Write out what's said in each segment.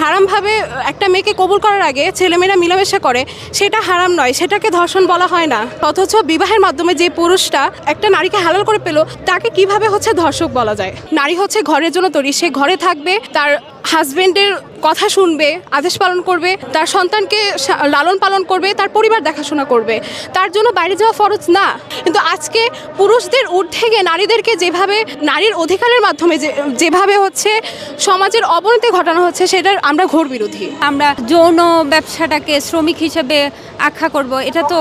হারামভাবে একটা মেয়েকে কবুল করার আগে ছেলেমেয়েরা মিলামেশা করে, সেটা হারাম নয়, সেটাকে ধর্ষণ বলা হয় না। অথচ বিবাহের মাধ্যমে যে পুরুষটা একটা নারীকে হালাল করে পেল, তাকে কিভাবে ধর্ষক বলা যায়? নারী ঘরের জন্য তৈরি, সে ঘরে থাকবে, তার হাজবেন্ডের কথা শুনবে, আদেশ পালন করবে, তার সন্তানকে লালন পালন করবে, তার পরিবার দেখাশোনা করবে, তার জন্য বাইরে যাওয়া ফরজ না। কিন্তু আজকে পুরুষদের ঊর্ধ্বে গিয়ে নারীদেরকে যেভাবে নারীর অধিকারের মাধ্যমে যেভাবে সমাজের অবনতি ঘটানো হচ্ছে, সেটার আমরা ঘোর বিরোধী। আমরা যৌন ব্যবসাটাকে শ্রমিক হিসেবে আখ্যা করব, এটা তো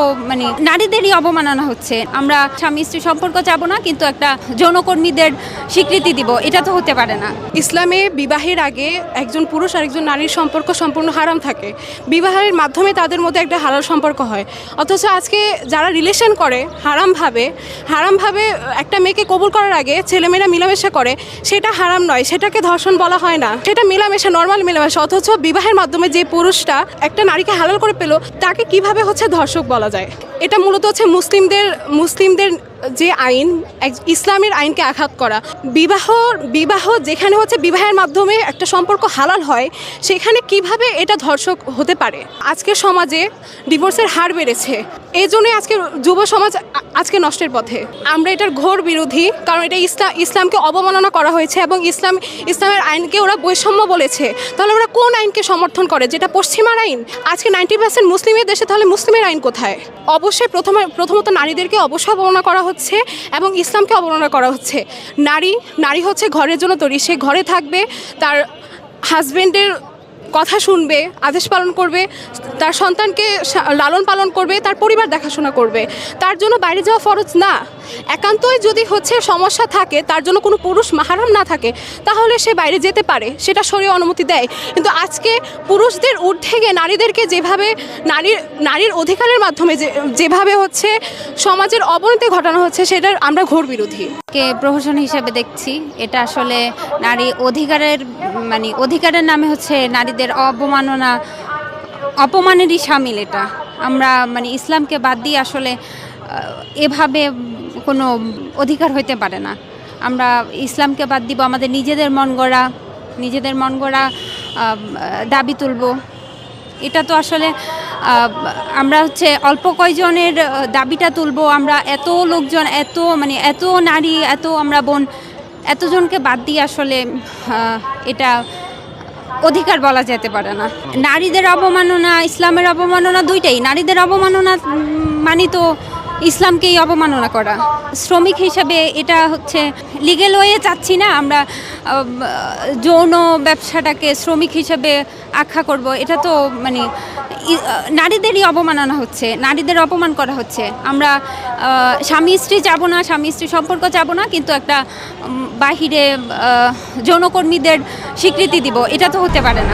নারীদেরই অবমাননা হচ্ছে। আমরা স্বামী স্ত্রী সম্পর্ক চাবো না, কিন্তু একটা যৌনকর্মীদের স্বীকৃতি দিব, এটা তো হতে পারে না। ইসলামে বিবাহের আগে একজন পুরুষ আর একজন নারীর সম্পর্ক সম্পূর্ণ হারাম থাকে। বিবাহের মাধ্যমে তাদের মধ্যে একটা হালাল সম্পর্ক হয়। অথচ আজকে যারা রিলেশন করে হারামভাবে একটা মেয়েকে কবুল করার আগে ছেলেমেয়েরা মিলামেশা করে, সেটা হারাম নয়, সেটাকে ধর্ষণ বলা হয় না, সেটা মেলামেশা, নর্মাল মেলামেশা। অথচ বিবাহের মাধ্যমে যে পুরুষটা একটা নারীকে হালাল করে পেল, তাকে কিভাবে ধর্ষক বলা যায়? এটা মূলত মুসলিমদের যে আইন, ইসলামের আইনকে আঘাত করা। বিবাহ যেখানে বিবাহের মাধ্যমে একটা সম্পর্ক হালাল হয়, সেখানে কিভাবে এটা ধর্ষক হতে পারে? আজকের সমাজে ডিভোর্সের হার বেড়েছে, এই জন্যই আজকে যুব সমাজ আজকে নষ্টের পথে। আমরা এটার ঘোর বিরোধী, কারণ এটা ইসলামকে অবমাননা করা হয়েছে এবং ইসলামের আইনকে ওরা বৈষম্য বলেছে। তাহলে ওরা কোন আইনকে সমর্থন করে? যেটা পশ্চিমার আইন। আজকে 90% মুসলিমের দেশে, তাহলে মুসলিমের আইন কোথায়? অবশ্যই প্রথমত নারীদেরকে অবশ্যই অবমাননা করা হচ্ছে এবং ইসলামকে অবমাননা করা হচ্ছে। নারী ঘরের জন্য তৈরি, সে ঘরে থাকবে, তার হাজবেন্ডের কথা শুনবে, আদেশ পালন করবে, তার সন্তানকে লালন পালন করবে, তার পরিবার দেখাশোনা করবে, তার জন্য বাইরে যাওয়া ফরজ না। একান্তই যদি সমস্যা থাকে, তার জন্য কোনো পুরুষ মাহরাম না থাকে, তাহলে সে বাইরে যেতে পারে, সেটা শরীয়ত অনুমতি দেয়। কিন্তু আজকে পুরুষদের ঊর্ধ্বে গিয়ে নারীদেরকে যেভাবে নারীর অধিকারের মাধ্যমে যেভাবে সমাজের অবনতি ঘটানো হচ্ছে, সেটার আমরা ঘোর বিরোধী। প্রহসন হিসেবে দেখছি, এটা আসলে নারী অধিকারের নামে নারীদের অপমানেরই শামিল। এটা আমরা ইসলামকে বাদ দিয়ে আসলে এভাবে কোনো অধিকার হইতে পারে না। আমরা ইসলামকে বাদ দিব, আমাদের নিজেদের মন গড়া দাবি তুলব। এটা তো আসলে আমরা অল্প কয়জনের দাবিটা তুলব। আমরা এত লোকজন, এত নারী, আমরা বোন, এতজনকে বাদ দিয়ে আসলে এটা অধিকার বলা যেতে পারে না। নারীদের অবমাননা, ইসলামের অবমাননা, দুইটাই। নারীদের অবমাননা তো ইসলামকেই অবমাননা করা। শ্রমিক হিসাবে এটা লিগ্যাল ওয়ে চাচ্ছি না, আমরা যৌন ব্যবসাটাকে শ্রমিক হিসাবে আখ্যা করব, এটা তো নারীদেরই অবমাননা হচ্ছে, নারীদের অপমান করা হচ্ছে। আমরা স্বামী স্ত্রী চাবো না, স্বামী স্ত্রী সম্পর্ক চাবো না, কিন্তু একটা বাহিরে যৌনকর্মীদের স্বীকৃতি দিব, এটা তো হতে পারে না।